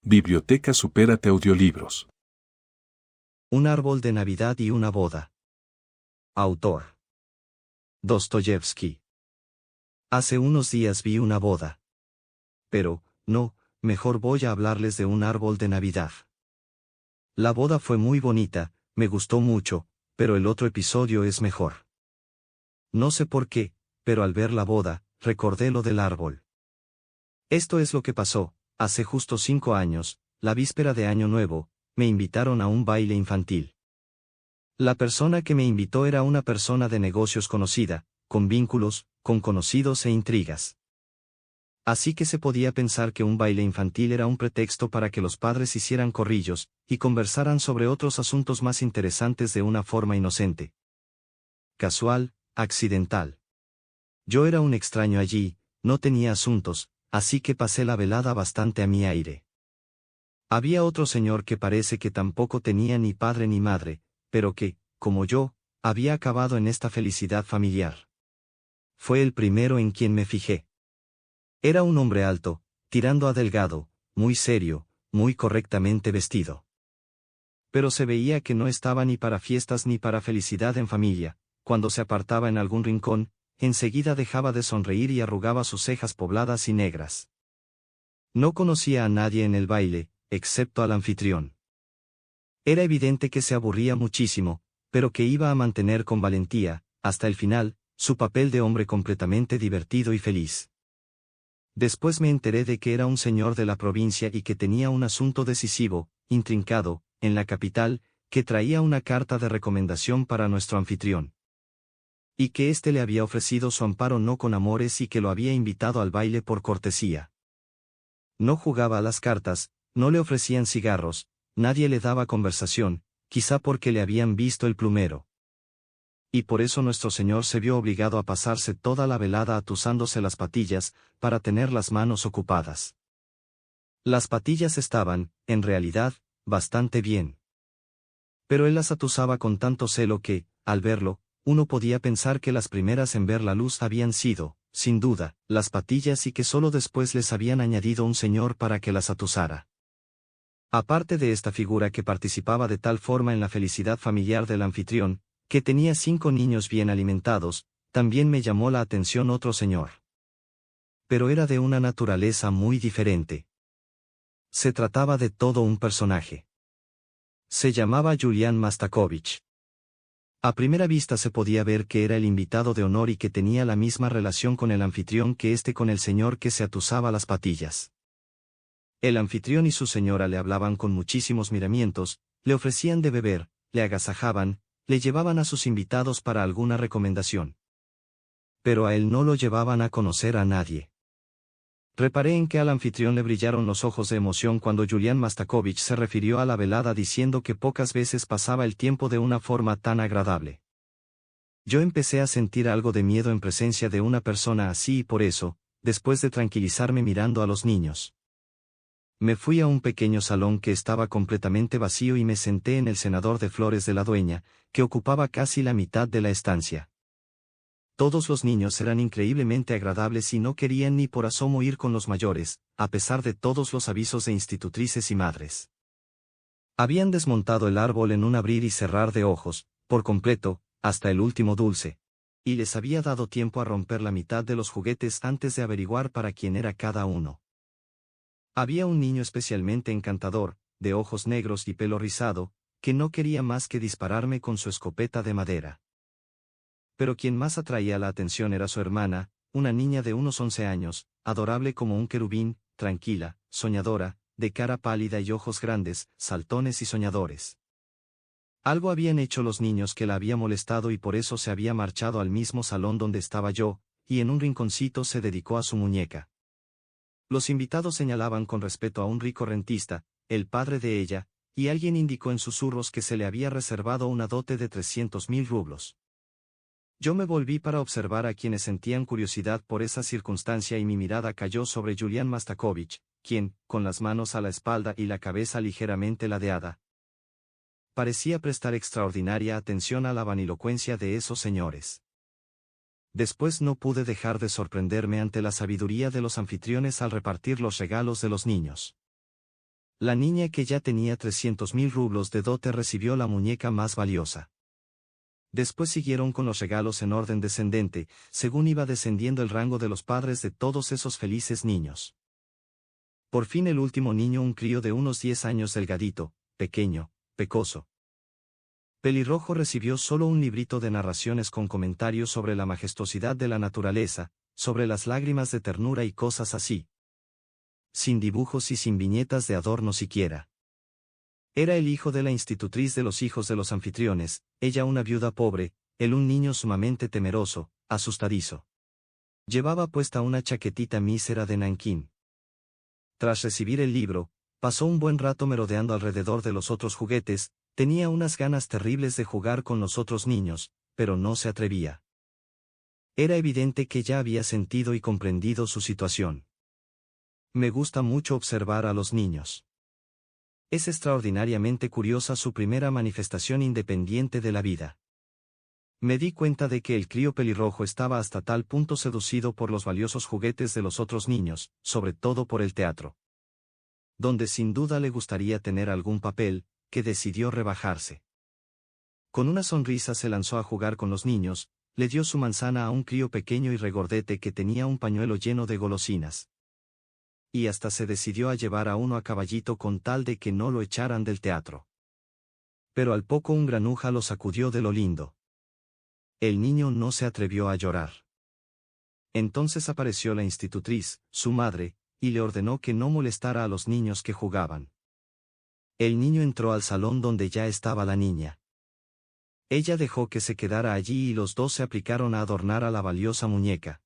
Biblioteca Supérate Audiolibros. Un árbol de Navidad y una boda. Autor: Dostoyevsky. Hace unos días vi una boda. Pero, no, mejor voy a hablarles de un árbol de Navidad. La boda fue muy bonita, me gustó mucho, pero el otro episodio es mejor. No sé por qué, pero al ver la boda, recordé lo del árbol. Esto es lo que pasó. Hace justo 5 años, la víspera de Año Nuevo, me invitaron a un baile infantil. La persona que me invitó era una persona de negocios conocida, con vínculos, con conocidos e intrigas. Así que se podía pensar que un baile infantil era un pretexto para que los padres hicieran corrillos, y conversaran sobre otros asuntos más interesantes de una forma inocente. Casual, accidental. Yo era un extraño allí, no tenía asuntos, así que pasé la velada bastante a mi aire. Había otro señor que parece que tampoco tenía ni padre ni madre, pero que, como yo, había acabado en esta felicidad familiar. Fue el primero en quien me fijé. Era un hombre alto, tirando a delgado, muy serio, muy correctamente vestido. Pero se veía que no estaba ni para fiestas ni para felicidad en familia. Cuando se apartaba en algún rincón, enseguida dejaba de sonreír y arrugaba sus cejas pobladas y negras. No conocía a nadie en el baile, excepto al anfitrión. Era evidente que se aburría muchísimo, pero que iba a mantener con valentía, hasta el final, su papel de hombre completamente divertido y feliz. Después me enteré de que era un señor de la provincia y que tenía un asunto decisivo, intrincado, en la capital, que traía una carta de recomendación para nuestro anfitrión. Y que éste le había ofrecido su amparo no con amores y que lo había invitado al baile por cortesía. No jugaba a las cartas, no le ofrecían cigarros, nadie le daba conversación, quizá porque le habían visto el plumero. Y por eso nuestro señor se vio obligado a pasarse toda la velada atusándose las patillas, para tener las manos ocupadas. Las patillas estaban, en realidad, bastante bien. Pero él las atusaba con tanto celo que, al verlo, uno podía pensar que las primeras en ver la luz habían sido, sin duda, las patillas y que solo después les habían añadido un señor para que las atusara. Aparte de esta figura que participaba de tal forma en la felicidad familiar del anfitrión, que tenía 5 niños bien alimentados, también me llamó la atención otro señor. Pero era de una naturaleza muy diferente. Se trataba de todo un personaje. Se llamaba Julián Mastakovich. A primera vista se podía ver que era el invitado de honor y que tenía la misma relación con el anfitrión que éste con el señor que se atusaba las patillas. El anfitrión y su señora le hablaban con muchísimos miramientos, le ofrecían de beber, le agasajaban, le llevaban a sus invitados para alguna recomendación. Pero a él no lo llevaban a conocer a nadie. Reparé en que al anfitrión le brillaron los ojos de emoción cuando Julián Mastakovich se refirió a la velada diciendo que pocas veces pasaba el tiempo de una forma tan agradable. Yo empecé a sentir algo de miedo en presencia de una persona así y por eso, después de tranquilizarme mirando a los niños, me fui a un pequeño salón que estaba completamente vacío y me senté en el cenador de flores de la dueña, que ocupaba casi la mitad de la estancia. Todos los niños eran increíblemente agradables y no querían ni por asomo ir con los mayores, a pesar de todos los avisos de institutrices y madres. Habían desmontado el árbol en un abrir y cerrar de ojos, por completo, hasta el último dulce. Y les había dado tiempo a romper la mitad de los juguetes antes de averiguar para quién era cada uno. Había un niño especialmente encantador, de ojos negros y pelo rizado, que no quería más que dispararme con su escopeta de madera. Pero quien más atraía la atención era su hermana, una niña de unos 11 años, adorable como un querubín, tranquila, soñadora, de cara pálida y ojos grandes, saltones y soñadores. Algo habían hecho los niños que la había molestado y por eso se había marchado al mismo salón donde estaba yo, y en un rinconcito se dedicó a su muñeca. Los invitados señalaban con respeto a un rico rentista, el padre de ella, y alguien indicó en susurros que se le había reservado una dote de 300.000 rublos. Yo me volví para observar a quienes sentían curiosidad por esa circunstancia y mi mirada cayó sobre Julián Mastakovich, quien, con las manos a la espalda y la cabeza ligeramente ladeada, parecía prestar extraordinaria atención a la vanilocuencia de esos señores. Después no pude dejar de sorprenderme ante la sabiduría de los anfitriones al repartir los regalos de los niños. La niña que ya tenía 300.000 rublos de dote recibió la muñeca más valiosa. Después siguieron con los regalos en orden descendente, según iba descendiendo el rango de los padres de todos esos felices niños. Por fin el último niño, un crío de unos 10 años, delgadito, pequeño, pecoso. Pelirrojo, recibió solo un librito de narraciones con comentarios sobre la majestuosidad de la naturaleza, sobre las lágrimas de ternura y cosas así. Sin dibujos y sin viñetas de adorno siquiera. Era el hijo de la institutriz de los hijos de los anfitriones, ella una viuda pobre, él un niño sumamente temeroso, asustadizo. Llevaba puesta una chaquetita mísera de nankín. Tras recibir el libro, pasó un buen rato merodeando alrededor de los otros juguetes, tenía unas ganas terribles de jugar con los otros niños, pero no se atrevía. Era evidente que ya había sentido y comprendido su situación. Me gusta mucho observar a los niños. Es extraordinariamente curiosa su primera manifestación independiente de la vida. Me di cuenta de que el crío pelirrojo estaba hasta tal punto seducido por los valiosos juguetes de los otros niños, sobre todo por el teatro, donde sin duda le gustaría tener algún papel, que decidió rebajarse. Con una sonrisa se lanzó a jugar con los niños, le dio su manzana a un crío pequeño y regordete que tenía un pañuelo lleno de golosinas. Y hasta se decidió a llevar a uno a caballito con tal de que no lo echaran del teatro. Pero al poco un granuja lo sacudió de lo lindo. El niño no se atrevió a llorar. Entonces apareció la institutriz, su madre, y le ordenó que no molestara a los niños que jugaban. El niño entró al salón donde ya estaba la niña. Ella dejó que se quedara allí y los dos se aplicaron a adornar a la valiosa muñeca.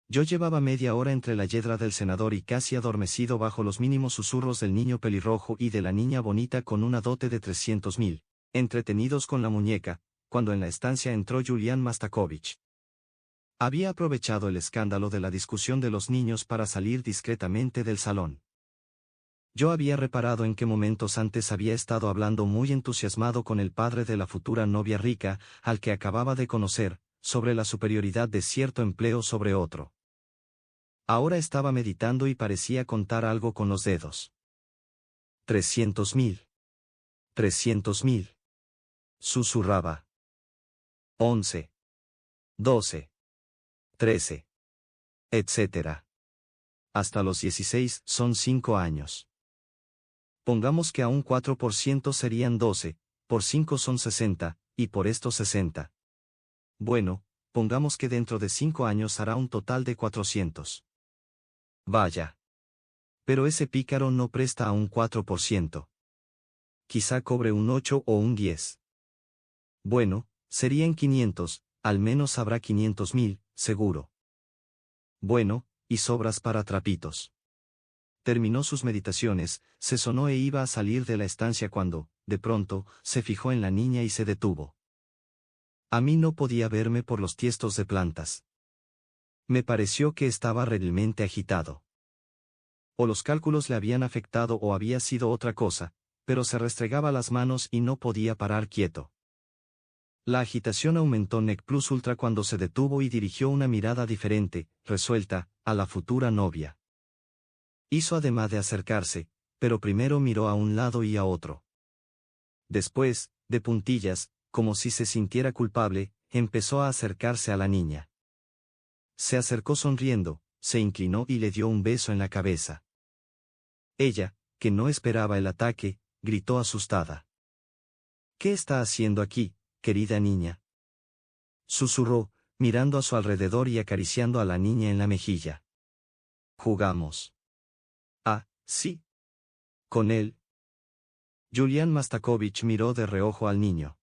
Yo llevaba media hora entre la yedra del senador y casi adormecido bajo los mínimos susurros del niño pelirrojo y de la niña bonita con una dote de 300.000, entretenidos con la muñeca, cuando en la estancia entró Julián Mastakovich. Había aprovechado el escándalo de la discusión de los niños para salir discretamente del salón. Yo había reparado en qué momentos antes había estado hablando muy entusiasmado con el padre de la futura novia rica, al que acababa de conocer, sobre la superioridad de cierto empleo sobre otro. Ahora estaba meditando y parecía contar algo con los dedos. 300.000. 300.000. Susurraba. 11. 12. 13. Etc. Hasta los 16 son 5 años. Pongamos que a un 4% serían 12, por 5 son 60, y por estos 60. Bueno, pongamos que dentro de 5 años hará un total de 400. Vaya. Pero ese pícaro no presta a un 4%. Quizá cobre un 8 o un 10. Bueno, serían 500, al menos habrá 500.000, seguro. Bueno, y sobras para trapitos. Terminó sus meditaciones, se sonó e iba a salir de la estancia cuando, de pronto, se fijó en la niña y se detuvo. A mí no podía verme por los tiestos de plantas. Me pareció que estaba realmente agitado. O los cálculos le habían afectado o había sido otra cosa, pero se restregaba las manos y no podía parar quieto. La agitación aumentó nec plus ultra cuando se detuvo y dirigió una mirada diferente, resuelta, a la futura novia. Hizo ademán de acercarse, pero primero miró a un lado y a otro. Después, de puntillas, como si se sintiera culpable, empezó a acercarse a la niña. Se acercó sonriendo, se inclinó y le dio un beso en la cabeza. Ella, que no esperaba el ataque, gritó asustada. ¿Qué está haciendo aquí, querida niña? Susurró, mirando a su alrededor y acariciando a la niña en la mejilla. Jugamos. Ah, sí. Con él. Julián Mastakovich miró de reojo al niño.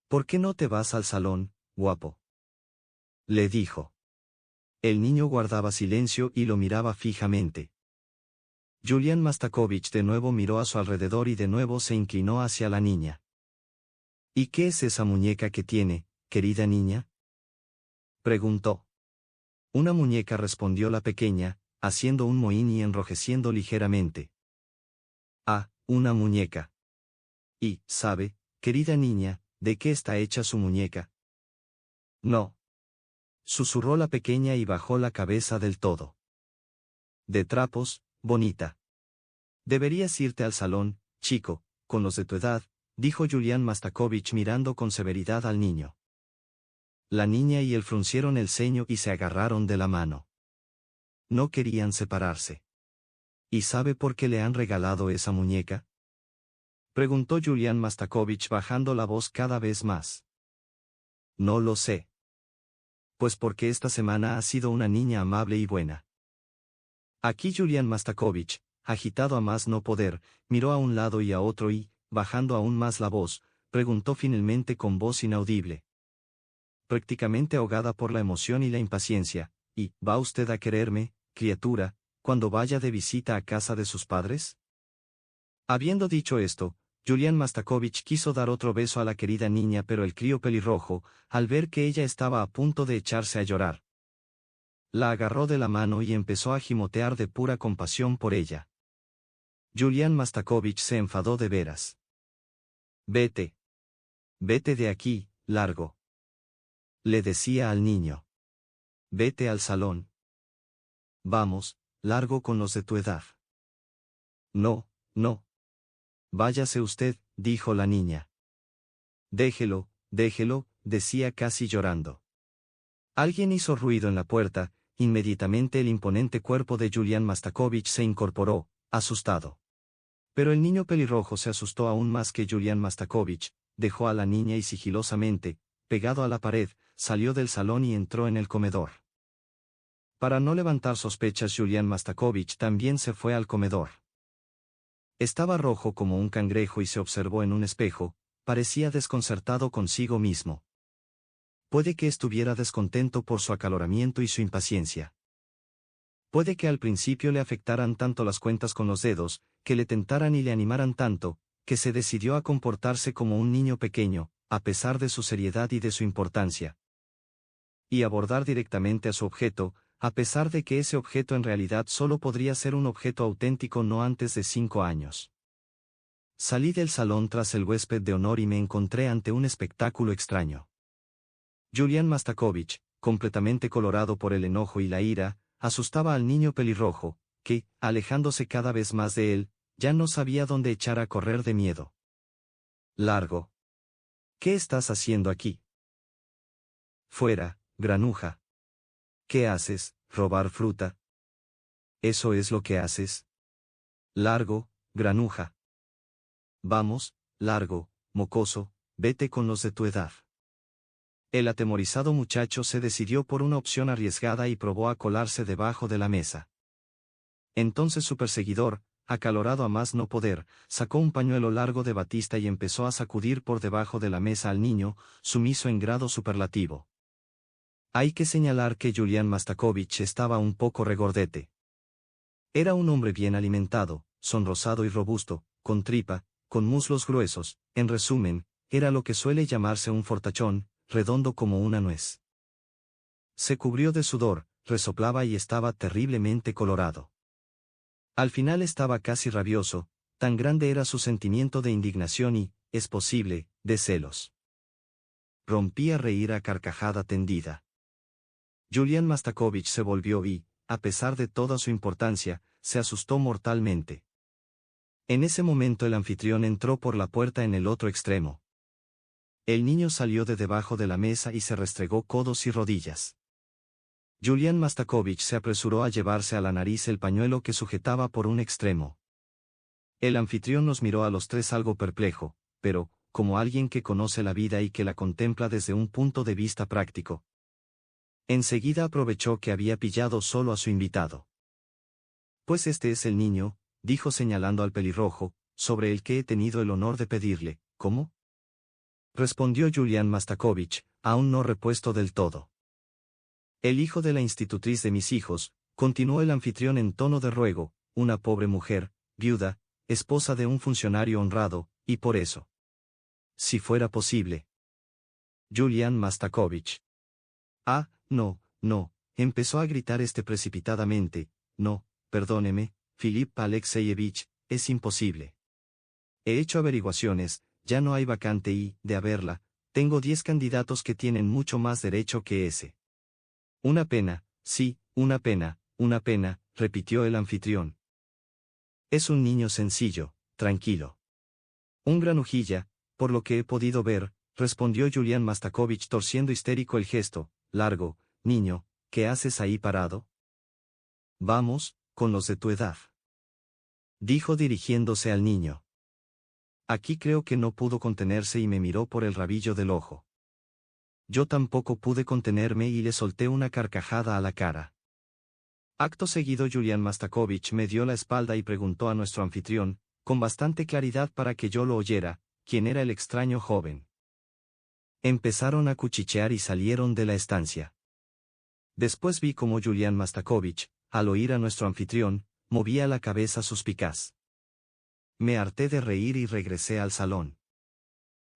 ¿Por qué no te vas al salón, guapo? Le dijo. El niño guardaba silencio y lo miraba fijamente. Julián Mastakovich de nuevo miró a su alrededor y de nuevo se inclinó hacia la niña. ¿Y qué es esa muñeca que tiene, querida niña? Preguntó. Una muñeca, respondió la pequeña, haciendo un mohín y enrojeciendo ligeramente. Ah, una muñeca. Y, ¿sabe, querida niña, de qué está hecha su muñeca? No. Susurró la pequeña y bajó la cabeza del todo. De trapos, bonita. Deberías irte al salón, chico, con los de tu edad, dijo Julián Mastakovich mirando con severidad al niño. La niña y él fruncieron el ceño y se agarraron de la mano. No querían separarse. ¿Y sabe por qué le han regalado esa muñeca?, preguntó Julián Mastakovich bajando la voz cada vez más. No lo sé. Pues porque esta semana ha sido una niña amable y buena. Aquí Julián Mastakovich, agitado a más no poder, miró a un lado y a otro y, bajando aún más la voz, preguntó finalmente con voz inaudible, prácticamente ahogada por la emoción y la impaciencia, ¿y va usted a quererme, criatura, cuando vaya de visita a casa de sus padres? Habiendo dicho esto, Julián Mastakovich quiso dar otro beso a la querida niña, pero el crío pelirrojo, al ver que ella estaba a punto de echarse a llorar, la agarró de la mano y empezó a gimotear de pura compasión por ella. Julián Mastakovich se enfadó de veras. Vete. Vete de aquí, largo. Le decía al niño. Vete al salón. Vamos, largo con los de tu edad. No, no. Váyase usted, dijo la niña. Déjelo, déjelo, decía casi llorando. Alguien hizo ruido en la puerta, inmediatamente el imponente cuerpo de Julián Mastakovich se incorporó, asustado. Pero el niño pelirrojo se asustó aún más que Julián Mastakovich, dejó a la niña y sigilosamente, pegado a la pared, salió del salón y entró en el comedor. Para no levantar sospechas, Julián Mastakovich también se fue al comedor. Estaba rojo como un cangrejo y se observó en un espejo, parecía desconcertado consigo mismo. Puede que estuviera descontento por su acaloramiento y su impaciencia. Puede que al principio le afectaran tanto las cuentas con los dedos, que le tentaran y le animaran tanto, que se decidió a comportarse como un niño pequeño, a pesar de su seriedad y de su importancia. Y abordar directamente a su objeto, a pesar de que ese objeto en realidad solo podría ser un objeto auténtico no antes de 5 años. Salí del salón tras el huésped de honor y me encontré ante un espectáculo extraño. Julián Mastakovich, completamente colorado por el enojo y la ira, asustaba al niño pelirrojo, que, alejándose cada vez más de él, ya no sabía dónde echar a correr de miedo. Largo. ¿Qué estás haciendo aquí? Fuera, granuja. ¿Qué haces, robar fruta? ¿Eso es lo que haces? Largo, granuja. Vamos, largo, mocoso, vete con los de tu edad. El atemorizado muchacho se decidió por una opción arriesgada y probó a colarse debajo de la mesa. Entonces su perseguidor, acalorado a más no poder, sacó un pañuelo largo de batista y empezó a sacudir por debajo de la mesa al niño, sumiso en grado superlativo. Hay que señalar que Julián Mastakovich estaba un poco regordete. Era un hombre bien alimentado, sonrosado y robusto, con tripa, con muslos gruesos, en resumen, era lo que suele llamarse un fortachón, redondo como una nuez. Se cubrió de sudor, resoplaba y estaba terriblemente colorado. Al final estaba casi rabioso, tan grande era su sentimiento de indignación y, es posible, de celos. Rompía a reír a carcajada tendida. Julián Mastakovich se volvió y, a pesar de toda su importancia, se asustó mortalmente. En ese momento el anfitrión entró por la puerta en el otro extremo. El niño salió de debajo de la mesa y se restregó codos y rodillas. Julián Mastakovich se apresuró a llevarse a la nariz el pañuelo que sujetaba por un extremo. El anfitrión nos miró a los tres algo perplejo, pero, como alguien que conoce la vida y que la contempla desde un punto de vista práctico. Enseguida aprovechó que había pillado solo a su invitado. Pues este es el niño, dijo señalando al pelirrojo, sobre el que he tenido el honor de pedirle, ¿cómo? Respondió Julián Mastakovich, aún no repuesto del todo. El hijo de la institutriz de mis hijos, continuó el anfitrión en tono de ruego, una pobre mujer, viuda, esposa de un funcionario honrado, y por eso. Si fuera posible. Julián Mastakovich. Ah, no, no, empezó a gritar precipitadamente, no, perdóneme, Filip Alexeyevich, es imposible. He hecho averiguaciones, ya no hay vacante y, de haberla, tengo 10 candidatos que tienen mucho más derecho que ese. Una pena, sí, una pena, repitió el anfitrión. Es un niño sencillo, tranquilo. Un granujilla, por lo que he podido ver, respondió Julián Mastakovich torciendo histérico el gesto. Largo, niño, ¿qué haces ahí parado? Vamos, con los de tu edad. Dijo dirigiéndose al niño. Aquí creo que no pudo contenerse y me miró por el rabillo del ojo. Yo tampoco pude contenerme y le solté una carcajada a la cara. Acto seguido Julián Mastakovich me dio la espalda y preguntó a nuestro anfitrión, con bastante claridad para que yo lo oyera, quién era el extraño joven. Empezaron a cuchichear y salieron de la estancia. Después vi cómo Julián Mastakovich, al oír a nuestro anfitrión, movía la cabeza suspicaz. Me harté de reír y regresé al salón.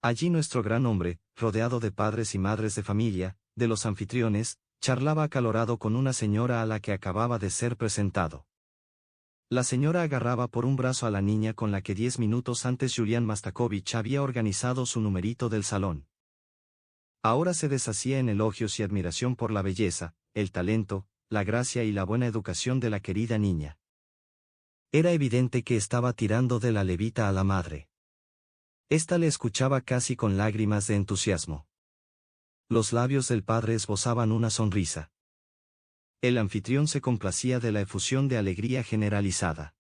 Allí nuestro gran hombre, rodeado de padres y madres de familia, de los anfitriones, charlaba acalorado con una señora a la que acababa de ser presentado. La señora agarraba por un brazo a la niña con la que 10 minutos antes Julián Mastakovich había organizado su numerito del salón. Ahora se deshacía en elogios y admiración por la belleza, el talento, la gracia y la buena educación de la querida niña. Era evidente que estaba tirando de la levita a la madre. Esta le escuchaba casi con lágrimas de entusiasmo. Los labios del padre esbozaban una sonrisa. El anfitrión se complacía de la efusión de alegría generalizada.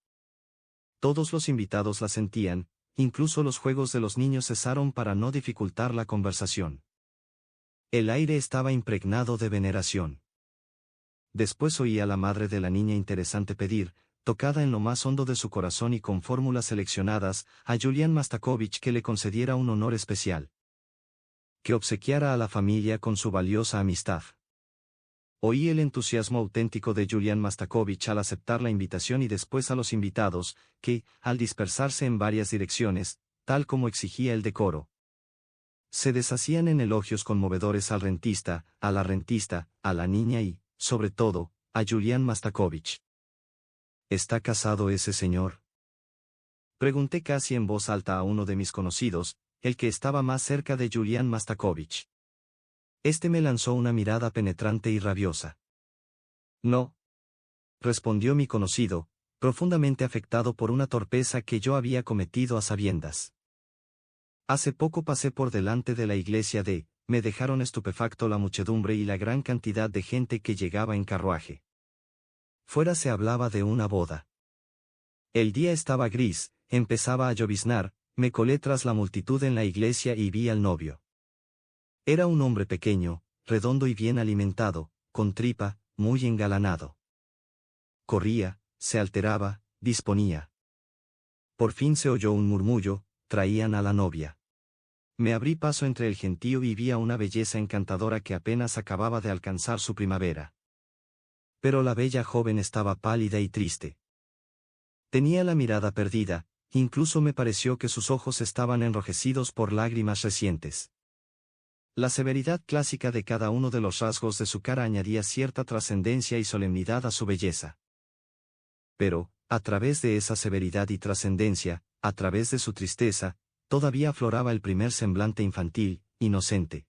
Todos los invitados la sentían, incluso los juegos de los niños cesaron para no dificultar la conversación. El aire estaba impregnado de veneración. Después oí a la madre de la niña interesante pedir, tocada en lo más hondo de su corazón y con fórmulas seleccionadas, a Julián Mastakovich que le concediera un honor especial. Que obsequiara a la familia con su valiosa amistad. Oí el entusiasmo auténtico de Julián Mastakovich al aceptar la invitación y después a los invitados, que, al dispersarse en varias direcciones, tal como exigía el decoro, se deshacían en elogios conmovedores al rentista, a la rentista, a la niña y, sobre todo, a Julián Mastakovich. ¿Está casado ese señor? Pregunté casi en voz alta a uno de mis conocidos, el que estaba más cerca de Julián Mastakovich. Este me lanzó una mirada penetrante y rabiosa. No, respondió mi conocido, profundamente afectado por una torpeza que yo había cometido a sabiendas. Hace poco pasé por delante de la iglesia me dejaron estupefacto la muchedumbre y la gran cantidad de gente que llegaba en carruaje. Fuera se hablaba de una boda. El día estaba gris, empezaba a lloviznar, me colé tras la multitud en la iglesia y vi al novio. Era un hombre pequeño, redondo y bien alimentado, con tripa, muy engalanado. Corría, se alteraba, disponía. Por fin se oyó un murmullo, traían a la novia. Me abrí paso entre el gentío y vi a una belleza encantadora que apenas acababa de alcanzar su primavera. Pero la bella joven estaba pálida y triste. Tenía la mirada perdida, incluso me pareció que sus ojos estaban enrojecidos por lágrimas recientes. La severidad clásica de cada uno de los rasgos de su cara añadía cierta trascendencia y solemnidad a su belleza. Pero, a través de esa severidad y trascendencia, a través de su tristeza, todavía afloraba el primer semblante infantil, inocente.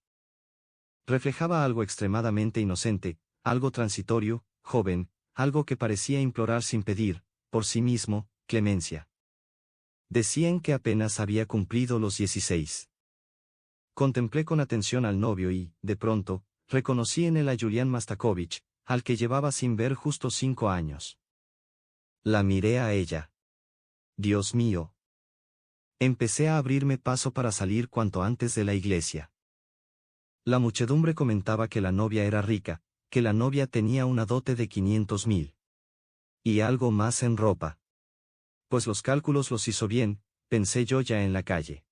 Reflejaba algo extremadamente inocente, algo transitorio, joven, algo que parecía implorar sin pedir, por sí mismo, clemencia. Decían que apenas había cumplido los 16. Contemplé con atención al novio y, de pronto, reconocí en él a Julián Mastakovich, al que llevaba sin ver justo 5 años. La miré a ella. Dios mío. Empecé a abrirme paso para salir cuanto antes de la iglesia. La muchedumbre comentaba que la novia era rica, que la novia tenía una dote de 500.000. Y algo más en ropa. Pues los cálculos los hizo bien, pensé yo ya en la calle.